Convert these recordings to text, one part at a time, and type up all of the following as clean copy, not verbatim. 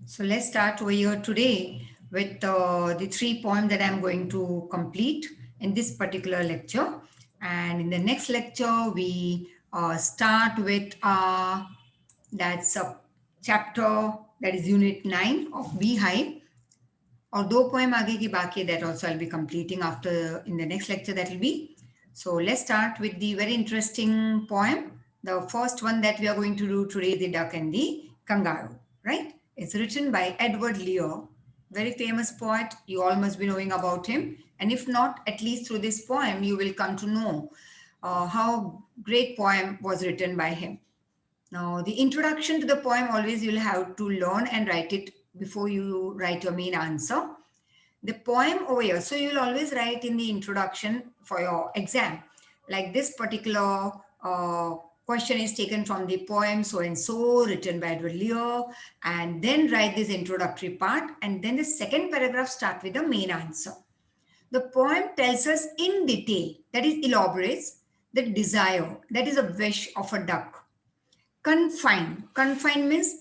So let's start over here today with the three poems that I'm going to complete in this particular lecture. And in the next lecture, we start with that's a chapter that is unit 9 of Beehive. और दो poem आगे की बाकी है that also I'll be completing after in the next lecture that will be. So let's start with the very interesting poem. The first one that we are going to do today is The Duck and the Kangaroo, right? It's written by Edward Lear, very famous poet. You all must be knowing about him. And if not, at least through this poem, you will come to know how great poem was written by him. Now, the introduction to the poem always you'll have to learn and write it before you write your main answer. The poem over here, so you'll always write in the introduction for your exam, like this particular question is taken from the poem so and so, written by Edward Lear, and then write this introductory part, and then the second paragraph start with the main answer. The poem tells us in detail, that is, elaborates the desire, that is, a wish of a duck. Confined means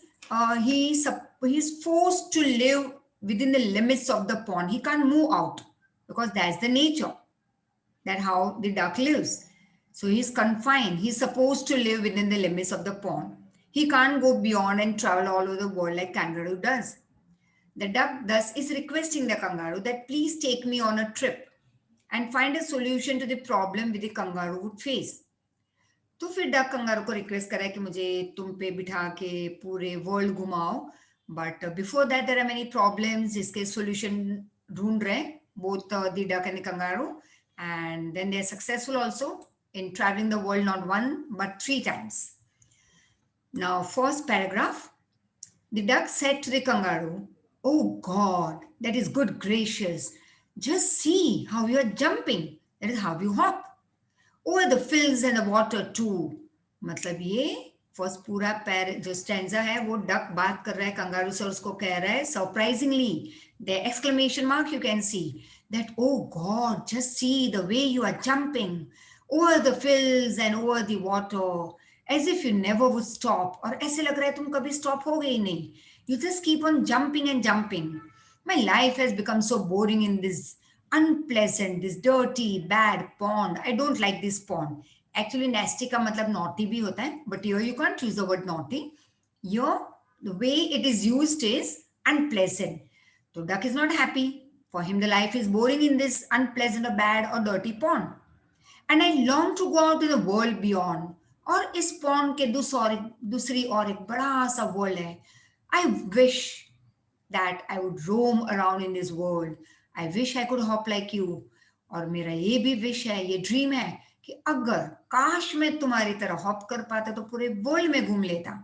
he's forced to live within the limits of the pond. He can't move out because that's the nature, that how the duck lives. So he's confined. He's supposed to live within the limits of the pond. He can't go beyond and travel all over the world like kangaroo does. The duck thus is requesting the kangaroo that please take me on a trip and find a solution to the problem which the kangaroo would face. तो फिर duck kangaroo को request करा कि मुझे तुम पे बिठा के पूरे वर्ल्ड घुमाओ, but before that there are many problems जिसके सॉल्यूशन ढूंढ रहे both the duck and the kangaroo, and then they are successful also in traveling the world not one but three times. Now, first paragraph, the duck said to the kangaroo, "Oh God, that is good gracious. Just see how you are jumping. That is how you hop. Over the fields and the water too." मतलब ये first पूरा पैर जो stanza है वो duck बात कर रहा है कंगारू से और उसको कह रहा है surprisingly the exclamation mark you can see that oh God just see the way you are jumping over the fields and over the water as if you never would stop, और ऐसे लग रहा है तुम कभी स्टॉप हो गई नहीं. You just keep on jumping and jumping. My life has become so boring in this unpleasant, this dirty, bad pond. I don't like this pond. Actually, nasty का मतलब naughty भी होता है, but here you can't use the word naughty. Here, the way it is used is unpleasant. So duck is not happy. For him, the life is boring in this unpleasant or bad or dirty pond. And I long to go out to the world beyond. और इस pond के दूसरी और एक बड़ा सा world है. I wish that I would roam around in this world. I wish I could hop like you. और मेरा ये भी विश है, ये ड्रीम है कि अगर काश मैं तुम्हारी तरह हॉप कर पाता तो पूरे वर्ल्ड में घूम लेता,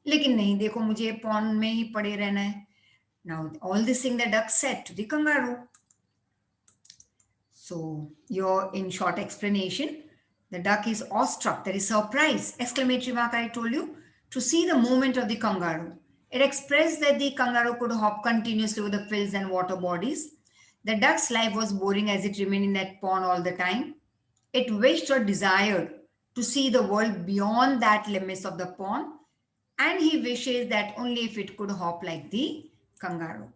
लेकिन नहीं, देखो मुझे पॉन्ड में ही पड़े रहना है. Now all this thing the duck said to the kangaroo. So your in short explanation, the duck is awestruck, that is surprise, exclamatory mark I told you, to see the movement of the kangaroo. It expressed that the kangaroo could hop continuously over the fields and water bodies. The duck's life was boring as it remained in that pond all the time. It wished or desired to see the world beyond that limits of the pond, and he wishes that only if it could hop like the kangaroo.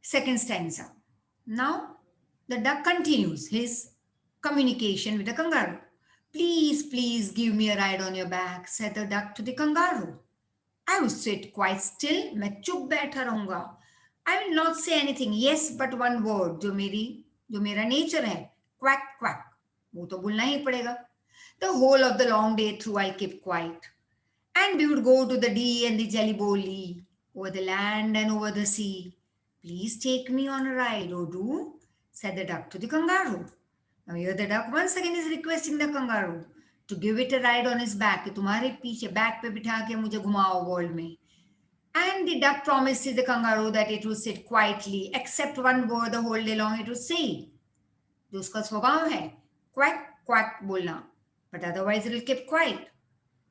Second stanza. Now, the duck continues his communication with the kangaroo. "Please, please give me a ride on your back," said the duck to the kangaroo. "I will sit quite still, मैं चुप बैठा रहूंगा. I will not say anything, yes, but one word, जो मेरा nature है, quack, quack. वो तो बोलना ही पड़ेगा. The whole of the long day through I'll keep quiet. And we would go to the Dee and the Jelly Bolly, over the land and over the sea. Please take me on a ride, oh do," said the duck to the kangaroo. Now here the duck once again is requesting the kangaroo to give it a ride on his back, कि तुम्हारे पीछे back पे बिठा के मुझे घुमाओ world में. And the duck promises the kangaroo that it will sit quietly, except one word the whole day long it will say. जो उसका स्वभाव है, quack quack बोलना, but otherwise it will keep quiet.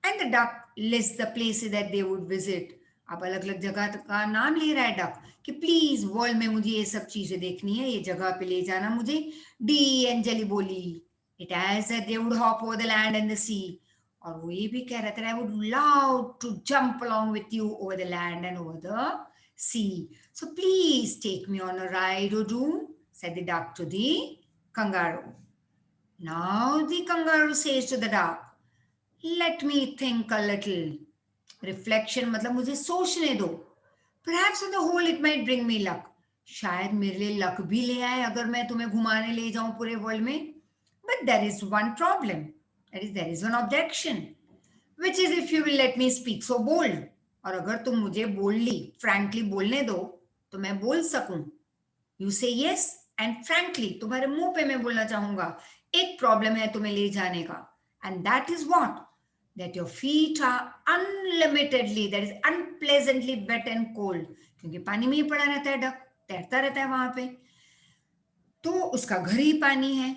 And the duck lists the places that they would visit. अब अलग अलग जगह का नाम ले रहा है डक कि प्लीज वर्ल्ड में मुझे ये सब चीजें देखनी है, ये जगह पे ले जाना मुझे. डी एंड जली बोली. It as that they would hop over the land and the sea. और वो ये भी कह रहा था, I would love to jump along with you over the land and over the sea. So please take me on a ride, Odoo, said the duck to the kangaroo. Now the kangaroo says to the duck, let me think a little. Reflection मतलब मुझे सोचने दो. Perhaps on the whole it might bring me luck. शायद मेरे लिए luck भी ले आए अगर मैं तुम्हें घुमाने ले जाऊं पूरे वर्ल्ड में. But there is one problem. That is, there is one objection. Which is if you will let me speak so bold. और अगर तुम मुझे boldly, frankly बोलने दो, तो मैं बोल सकूं. You say yes and frankly, तुम्हारे मुंह पे मैं बोलना चाहूंगा. एक प्रॉब्लम है तुम्हें ले जाने का. And that is what? That your feet are unlimitedly, that is unpleasantly wet and cold. क्योंकि पानी में ही पड़ा रहता है डक, तैरता रहता है वहां पे, तो उसका घर ही पानी है.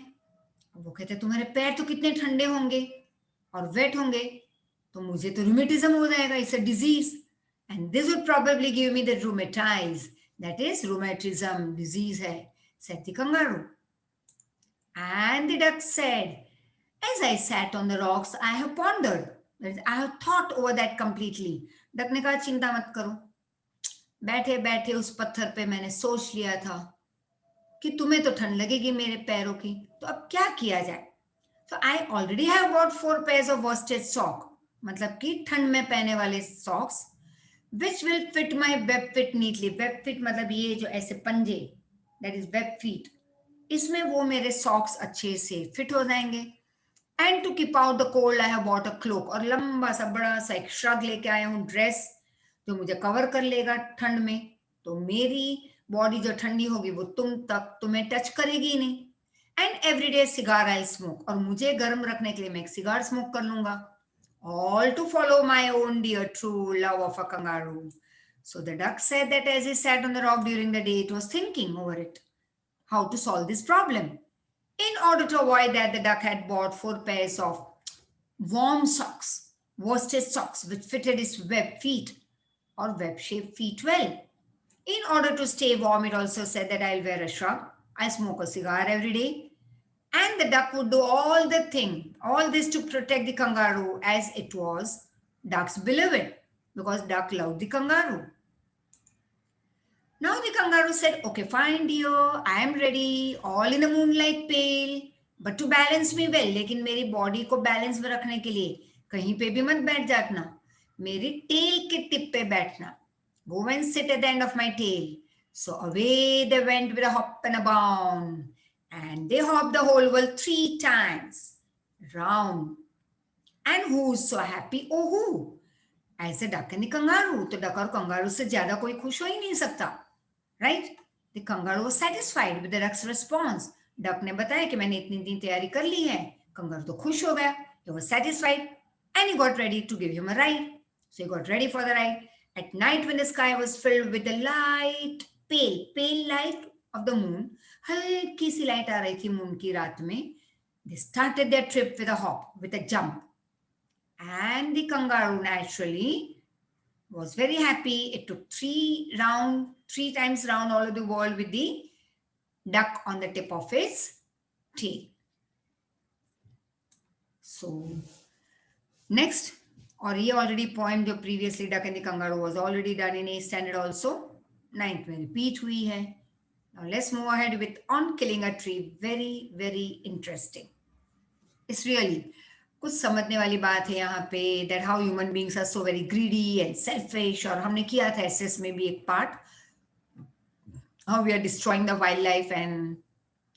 वो कहते हैं तुम्हारे पैर तो कितने ठंडे होंगे और वेट होंगे, तो मुझे तो रूमेटिज्म हो जाएगा. It's a disease and this would probably give me the rheumatiz. That is rheumatism, disease है, said the kangaroo. And the duck said, as I sat on the rocks, I have pondered. That is, I have thought over that completely. Duck ने कहा चिंता मत करो, बैठे बैठे उस पत्थर पे मैंने सोच लिया था कि तुम्हें तो ठंड लगेगी मेरे पैरों की, तो अब क्या किया जाए. So I already have bought 4 pairs of worsted sock, मतलब कि ठंड में पहने वाले socks, which will fit my web feet neatly. Web feet मतलब ये जो ऐसे पंजे, that is web feet. इसमें वो मेरे socks अच्छे से fit हो जाएंगे. And to keep out the cold, I have bought a cloak. और लंबा सा बड़ा सा एक श्रग लेके आया हूँ, ड्रेस जो मुझे कवर कर लेगा ठंड में, तो मेरी बॉडी जो ठंडी होगी वो तुम्हें टच करेगी ही नहीं. And every day cigar I smoke, और मुझे गर्म रखने के लिए मैं एक सिगार स्मोक कर लूंगा. All to follow my own dear true love of a kangaroo. So the duck said that as he sat on the rock during the day, it was thinking over it, how to solve this problem. In order to avoid that, the duck had bought 4 pairs of warm socks, worsted socks, which fitted its web feet or web-shaped feet well. In order to stay warm, it also said that I'll wear a shrug, I smoke a cigar every day, and the duck would do all this to protect the kangaroo, as it was duck's beloved, because duck loved the kangaroo. Now the kangaroo said, okay, fine dear, I am ready, all in the moonlight pale, but to balance me well, लेकिन मेरी body को balance में रखने के लिए कहीं पे भी मत बैठ जाना, मेरी टेल के टिप पे बैठना. Go and sit at the end of my tail. So away they went with a hop and a bound, and they hopped the whole world 3 times round. And who's so happy? Oh, who? As a duck and the kangaroo. तो duck और kangaroo से ज्यादा कोई खुश हो ही नहीं सकता. Right? The kangaroo was satisfied with the duck's response. Duck ने बताया कि मैंने इतनी दिन तैयारी कर ली है. Kangaroo तो खुश हो गया. He was satisfied and he got ready to give him a ride. So he got ready for the ride. At night, when the sky was filled with the light, pale light of the moon, हल्की सी light आ रही थी moon की रात में. They started their trip with a hop, with a jump. And the kangaroo naturally was very happy. It took 3 times round all of the world with the duck on the tip of its tail. So next, और ये already poem जो previously duck and the kangaroo was already done in A standard also, 9th में repeat हुई है. Now let's move ahead with on killing a tree. Very, very interesting. It's really कुछ समझने वाली बात है यहाँ पे, that how human beings are so very greedy and selfish. और हमने किया था SS में भी एक part, how we are destroying the wildlife and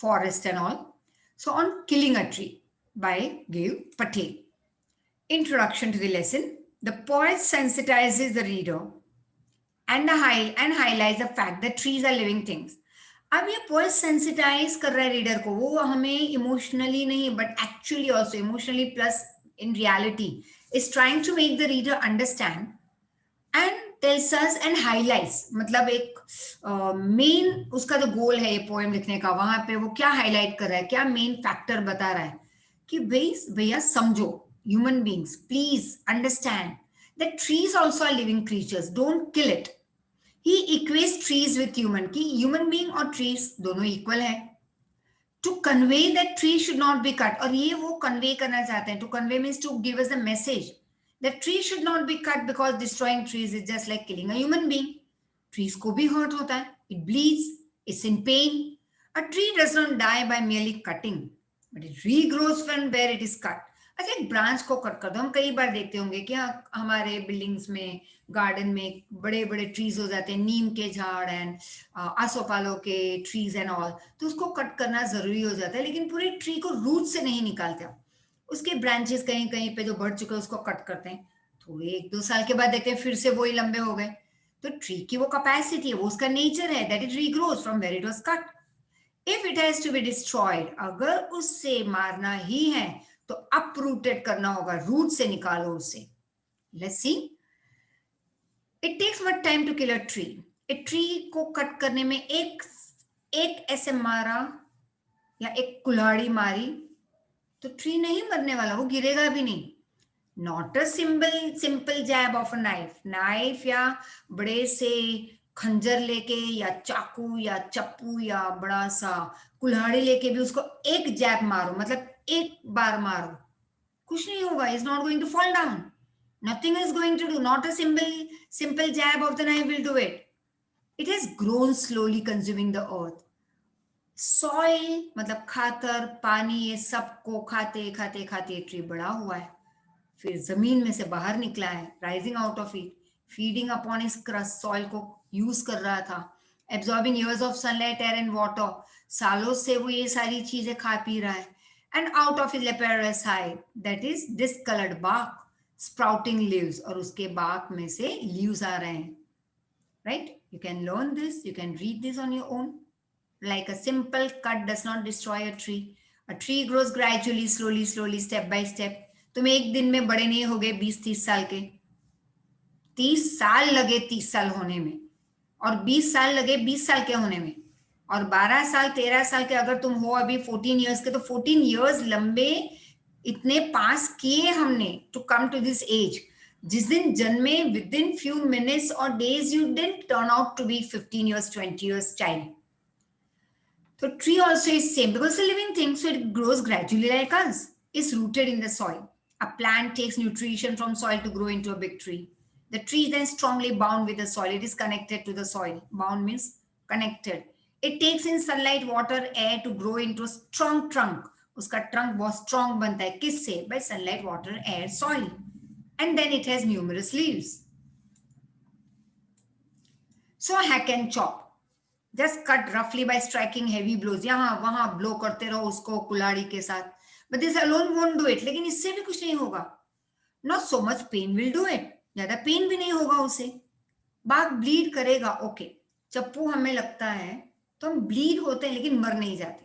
forest and all. So on killing a tree by Gail Patel. Introduction to the lesson. The poet sensitizes the reader and highlights the fact that trees are living things. अब ये poet sensitize कर रहा है reader को, वो हमें emotionally नहीं but actually also emotionally plus in reality is trying to make the reader understand and tells us and highlights. मतलब एक मेन उसका जो गोल है ये पोएम लिखने का, वहां पे वो क्या हाईलाइट कर रहा है, क्या मेन फैक्टर बता रहा है कि भैया समझो, human beings please understand that trees also are living creatures, don't kill it. He equates trees with human, कि human being और trees दोनों equal है. To convey that trees should not be cut, और ये वो convey करना चाहते हैं. To convey means to give us a message that trees should not be cut because destroying trees is just like killing a human being. Trees को भी hurt होता है, it bleeds, it's in pain. A tree does not die by merely cutting, but it regrows from where it is cut. अच्छा, एक branch को cut कर दो. हम कई बार देखते होंगे कि हमारे बिल्डिंग्स में, गार्डन में बड़े बड़े ट्रीज हो जाते हैं, नीम के झाड़ एंड आसोपालो के ट्रीज एंड ऑल, तो उसको कट करना जरूरी हो जाता है. लेकिन पूरे ट्री को रूट से नहीं निकालते, उसके ब्रांचेस कहीं कहीं पे जो बढ़ चुके हैं उसको कट करते हैं. थोड़े 1-2 साल के बाद देखते हैं फिर से वही लंबे हो गए. तो ट्री की वो कैपेसिटी है, वो उसका नेचर है, that it regrows from where it was cut. If it has to be destroyed, अगर उससे मारना ही है तो अपरूटेड करना होगा, रूट से निकालो उसे. Let's see, it takes what time to kill a tree. एक ट्री को कट करने में एक ऐसे मारा या एक कुल्हाड़ी मारी तो ट्री नहीं मरने वाला, वो गिरेगा भी नहीं. Not a simple jab of a knife या बड़े से खंजर लेके या चाकू या चप्पू या बड़ा सा कुल्हाड़ी लेके भी उसको एक जैब मारो, मतलब एक बार मारो, कुछ नहीं होगा. Is not going to fall down, nothing is going to do. Not a simple jab of the knife will do it. It has grown slowly consuming the earth. Soil मतलब खातर, पानी, ये सबको खाते खाते खाते ट्री बड़ा हुआ है, फिर जमीन में से बाहर निकला है, rising out of it, feeding upon इस क्रस्ट, सॉइल को यूज कर रहा था, absorbing years of sunlight, air and water, सालों से वो ये सारी चीजें खा पी रहा है. And out of its leprous hide, that is discoloured bark, sprouting leaves, और उसके bark में से लीव्स आ रहे हैं. Right, you can learn this, you can read this on your own. Like a simple cut does not destroy a tree. A tree grows gradually, slowly, step by step. तुम एक दिन में बड़े नहीं हो गए 20-30 साल के. 30 साल लगे 30 साल होने में, और 20 साल लगे 20 साल के होने में, और 12 साल 13 साल के अगर तुम हो अभी 14 years के, तो 14 years लंबे इतने पास किए हमने to come to this age. जिस दिन जन्मे, विद इन फ्यू मिनट्स और days you didn't turn out to be 15 years 20 years child. So tree also is same because it's a living thing, so it grows gradually like us. It's rooted in the soil. A plant takes nutrition from soil to grow into a big tree. The tree is then strongly bound with the soil. It is connected to the soil. Bound means connected. It takes in sunlight, water, air to grow into a strong trunk. उसका trunk बहुत strong बनता है, किससे? By sunlight, water, air, soil. And then it has numerous leaves. So hack and chop. Just cut roughly by striking heavy blows. यहाँ वहां blow करते रहो उसको कुल्हाड़ी के साथ. But this alone won't do it. लेकिन इससे भी कुछ नहीं होगा. Not so much pain will do it. ज्यादा पेन भी नहीं होगा उसे. बाग ब्लीड करेगा, ओके. चप्पू हमें लगता है तो हम ब्लीड होते हैं लेकिन मर नहीं जाते.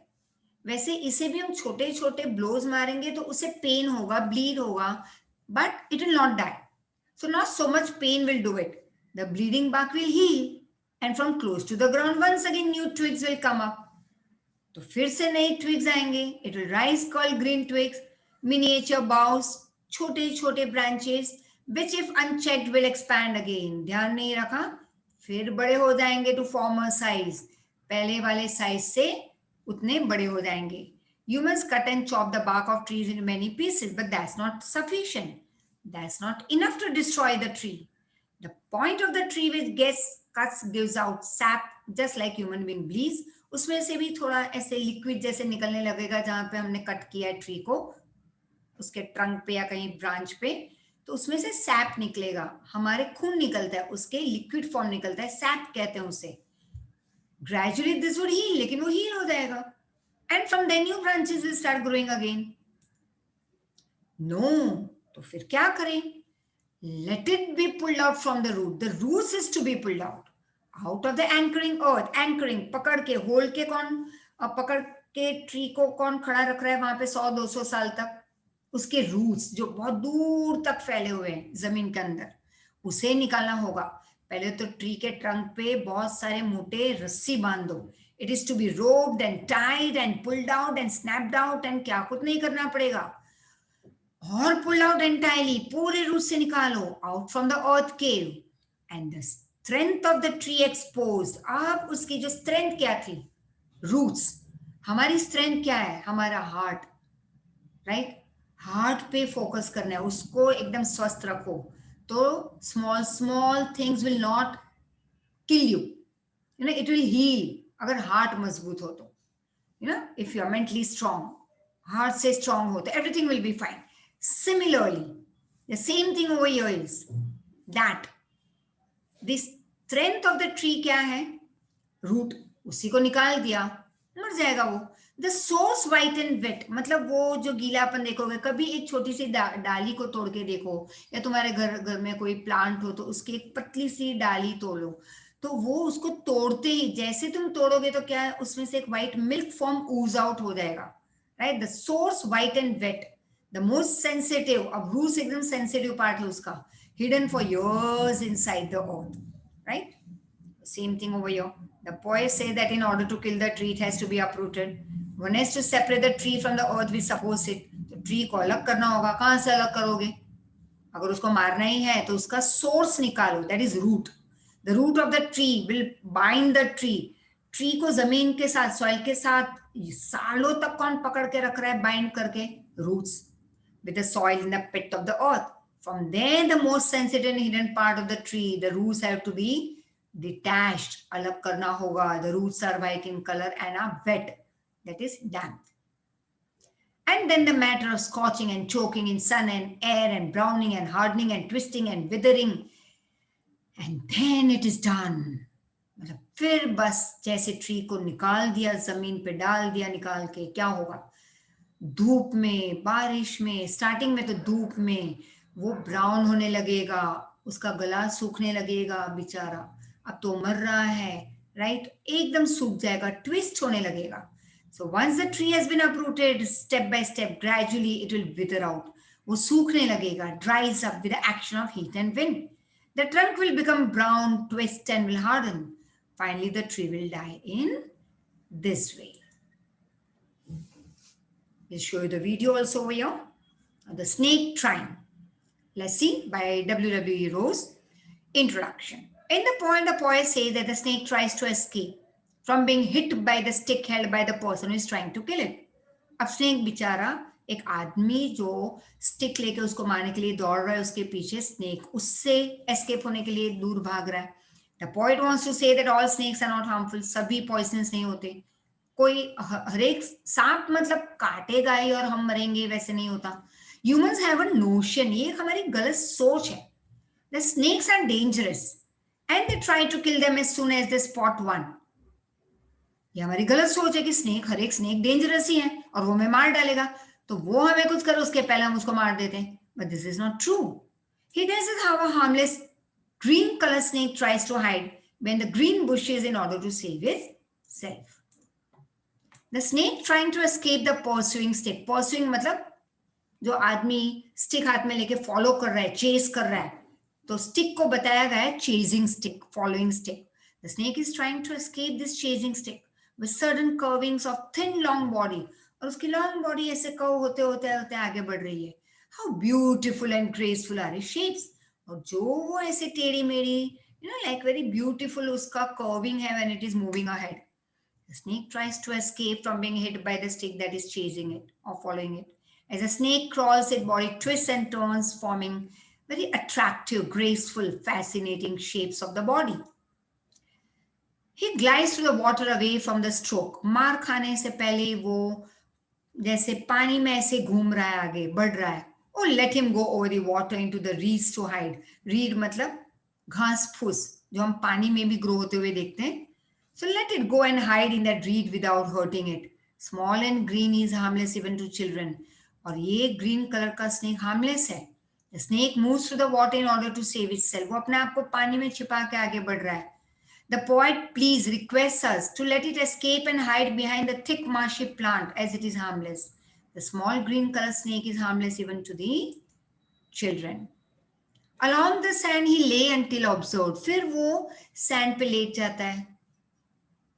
वैसे इसे भी हम छोटे छोटे ब्लोज मारेंगे तो उसे पेन होगा, ब्लीड होगा, but it will not die. So not so much pain will do it. The bleeding bark will heal. And from close to the ground, once again new twigs will come up. तो फिर से नए twigs आएंगे. It will rise called green twigs, miniature boughs, छोटे छोटे branches, which if unchecked will expand again. ध्यान नहीं रखा, फिर बड़े हो जाएंगे to former size. पहले वाले size से उतने बड़े हो जाएंगे. Humans cut and chop the bark of trees into many pieces, but that's not sufficient. That's not enough to destroy the tree. The point of the tree which gets cuts gives out sap just like human being bleeds. उसमें से भी थोड़ा ऐसे liquid जैसे निकलने लगेगा जहां पे हमने कट किया है ट्री को, उसके ट्रंक पे या कहीं ब्रांच पे, तो उसमें से सैप निकलेगा. हमारे खून निकलता है, उसके लिक्विड फॉर्म निकलता है, सैप कहते हैं उसे. ग्रेजुअली दिस वुड हील, लेकिन वो हील हो जाएगा. And from then new branches will start growing again. No, तो फिर क्या करें? Let it be pulled out from the root. The roots is to be pulled out of the anchoring earth. Anchoring, पकड़ के, hold के कौन पकड़ के ट्री को कौन खड़ा रख रहा है वहां पे 100-200 साल तक? उसके रूट्स जो बहुत दूर तक फैले हुए हैं जमीन के अंदर, उसे निकालना होगा. पहले तो ट्री के ट्रंक पे बहुत सारे मोटे रस्सी बांध दो. It is to be roped and tied and pulled out and snapped out, and क्या कुछ नहीं करना पड़ेगा. और पुल आउट एंटायरली, पूरे रूट से निकालो, out from the earth cave, and the strength of the tree exposed. अब उसकी जो स्ट्रेंथ क्या थी, रूट्स. हमारी स्ट्रेंथ क्या है? हमारा हार्ट. राइट, हार्ट पे फोकस करना है, उसको एकदम स्वस्थ रखो. तो small small things will not kill you. It will heal. अगर heart मजबूत हो तो, if you are mentally strong, heart से strong हो तो everything will be fine. Similarly, the same thing over here is that the strength of the tree क्या है? Root. उसी को निकाल दिया, मर जाएगा वो. The source white and wet, मतलब वो जो गीलापन देखोगे, कभी एक छोटी सी डाली को तोड़ के देखो, या तुम्हारे घर में कोई प्लांट हो तो उसकी एक पतली सी डाली तोड़ो, तो वो उसको तोड़ते ही जैसे तुम तोड़ोगे तो क्या है, उसमें से एक white milk form ooze out हो जाएगा, right. The source white and wet, the most sensitive, अब रूट्स एकदम सेंसिटिव पार्ट है उसका, hidden for years inside the earth, right. Same thing over here. The poets say that in order to kill the tree, it has to be uprooted. One has to separate the tree from the earth, we suppose it. तो tree को अलग करना होगा. कहाँ से अलग करोगे? अगर उसको मारना ही है तो उसका सोर्स निकालो, that is root. The root of the tree will bind the tree. Tree को जमीन के साथ, सॉइल के साथ सालों तक कौन पकड़ के रख रहा है, बाइंड करके? Roots with the soil in the pit of the earth. From there, the most sensitive and hidden part of the tree, the roots have to be detached, अलग करना होगा. The roots are white in color and are wet, that is damp. And then the matter of scorching and choking in sun and air and browning and hardening and twisting and withering, and then it is done. मतलब फिर बस जैसे tree को निकाल दिया, जमीन पे डाल दिया निकाल के, क्या होगा? धूप में, बारिश में, स्टार्टिंग में तो धूप में वो ब्राउन होने लगेगा, उसका गला सूखने लगेगा बेचारा, अब तो मर रहा है, राइट. एकदम सूख जाएगा, ट्विस्ट होने लगेगा. So once the tree has been uprooted, step by step, gradually it will wither out. वो सूखने लगेगा, dries up with the action of heat and wind. The trunk will become brown, twist and will harden. Finally the tree will die in this way. We'll show you the video also over here. The snake trying. Let's see, by W.W. Rose. Introduction. In the poem, the poet says that the snake tries to escape from being hit by the stick held by the person who is trying to kill it. अब snake बेचारा, एक आदमी जो stick लेके उसको मारने के लिए दौड़ रहा है, उसके पीछे स्नेक उससे एस्केप होने के लिए दूर भाग रहा है. The poet wants to say that all snakes are not harmful. सभी पॉइजनस नहीं होते. कोई हर एक सांप मतलब काटेगा ही और हम मरेंगे, वैसे नहीं होता. Humans have a notion, ये हमारी गलत सोच है. The snakes are dangerous and they try to kill them as soon as they spot one. ये हमारी गलत सोच है कि स्नेक, हर एक स्नेक डेंजरस ही है और वो हमें मार डालेगा, तो वो हमें कुछ करे उसके पहले हम उसको मार देते हैं. But this is not true. He does it how a harmless green color snake tries to hide when the green bushes in order to save itself. The snake trying to escape the pursuing stick. Pursuing मतलब जो आदमी stick हाथ में लेके follow कर रहा है, chess कर रहा है, तो स्टिक को बताया गया है chasing stick, following stick. The snake is trying to escape this chasing stick with certain curvings of thin long body. और उसकी long body ऐसे कर्व होते होते होते आगे बढ़ रही है. How beautiful and graceful are his shapes. और जो वो ऐसे टेढ़ी मेढ़ी, like very beautiful उसका curving है when it is moving ahead. The snake tries to escape from being hit by the stick that is chasing it or following it. As a snake crawls, its body twists and turns, forming very attractive, graceful, fascinating shapes of the body. He glides through the water away from the stroke. मार खाने से पहले वो जैसे पानी में ऐसे घूम रहा है, आगे बढ़ रहा है. Oh, let him go over the water into the reeds to hide. Reed मतलब घास फूस जो हम पानी में भी ग्रो होते हुए देखते हैं. So let it go and hide in that reed without hurting it. Small and green is harmless even to children. और ये ग्रीन कलर का स्नेक हार्मलेस है. The snake moves through the water in order to save itself. वो अपने आप को पानी में छिपा के आगे बढ़ रहा है. The poet please requests us to let it escape and hide behind the thick marshy plant as it is harmless. The small green color snake is harmless even to the children. Along the sand he lay until observed. फिर वो sand पे late जाता है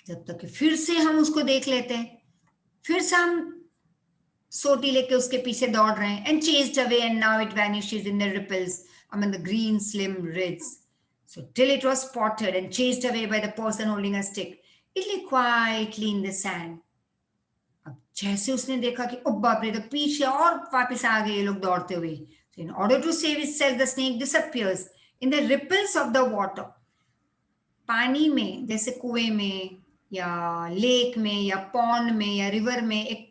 जब तक कि फिर से हम उसको देख लेते हैं. फिर से हम सोटी लेके उसके पीछे दौड़ रहे हैं. And chased away and now it vanishes in the ripples among the green slim reeds. So till it was spotted and chased away by the person holding a stick, it lay quietly in the sand. अब जैसे उसने देखा कि ओ बाप रे, तो पीछे और वापस आ गए ये लोग दौड़ते हुए. So in order to save itself, the snake disappears in the ripples of the water. पानी में, जैसे कुएं में या लेक में या पॉन्ड में या रिवर में एक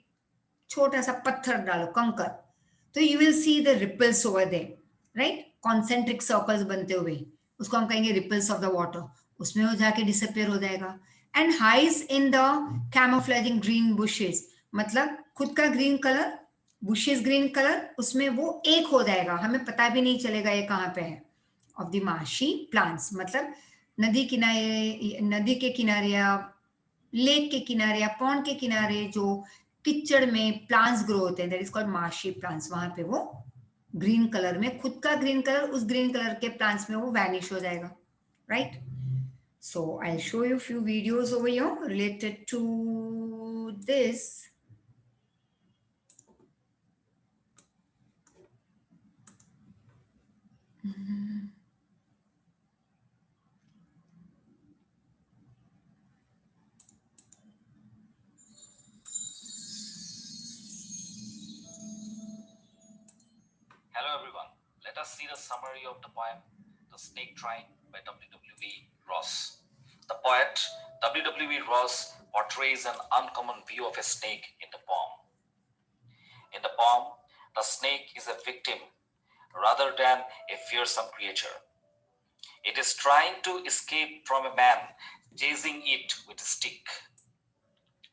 छोटा सा पत्थर डालो, कंकर, तो you will see the ripples over there, right, concentric circles बनते हुए, उसको हम कहेंगे रिपल्स ऑफ द वाटर, उसमें वो जाके डिसअपियर हो जाएगा. And hides in the camouflaging green bushes, मतलब खुद का green colour, bushes green colour, उसमें वो एक हो जाएगा, हमें पता भी नहीं चलेगा ये कहाँ पे है. ऑफ द मार्शी प्लांट्स, मतलब नदी किनारे, नदी के किनारे या लेक के किनारे या पॉन्ड के किनारे जो कीचड़ में प्लांट्स ग्रो होते हैं, that is called marshy plants, वहां पे वो ग्रीन कलर में, खुद का ग्रीन कलर उस ग्रीन कलर के प्लांट्स में वो वैनिश हो जाएगा, right. So I'll show you a few videos over here related to this. Hello everyone, let us see the summary of the poem The Snake Train by W.W. Ross. The poet W.W. Ross portrays an uncommon view of a snake in the poem. In the poem, the snake is a victim rather than a fearsome creature. It is trying to escape from a man chasing it with a stick.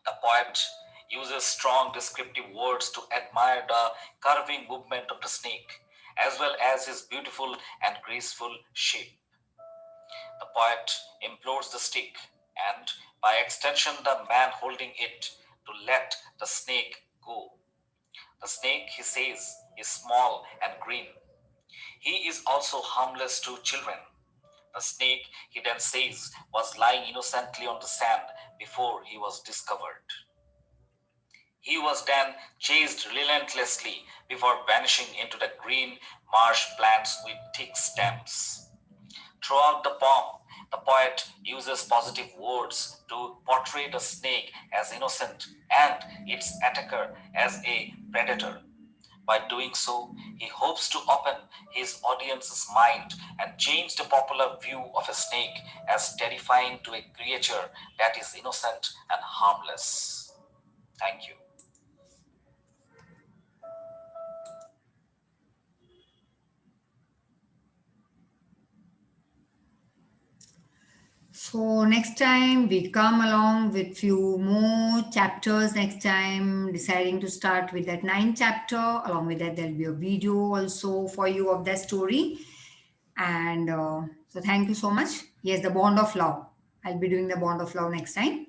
The poet uses strong descriptive words to admire the curving movement of the snake, as well as his beautiful and graceful shape. The poet implores the stick, and by extension the man holding it, to let the snake go. The snake, he says, is small and green. He is also harmless to children. The snake, he then says, was lying innocently on the sand before he was discovered. He was then chased relentlessly before vanishing into the green marsh plants with thick stems. Throughout the poem, the poet uses positive words to portray the snake as innocent and its attacker as a predator. By doing so, he hopes to open his audience's mind and change the popular view of a snake as terrifying to a creature that is innocent and harmless. Thank you. So next time we come along with few more chapters next time, deciding to start with that 9th chapter. Along with that, there'll be a video also for you of that story. And so thank you so much. Yes, the bond of love. I'll be doing the bond of love next time.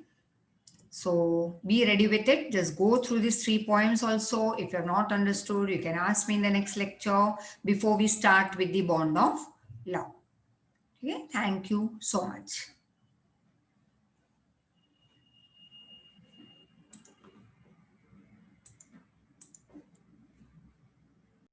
So be ready with it. Just go through these 3 poems also. If you have not understood, you can ask me in the next lecture before we start with the bond of love. Okay, thank you so much.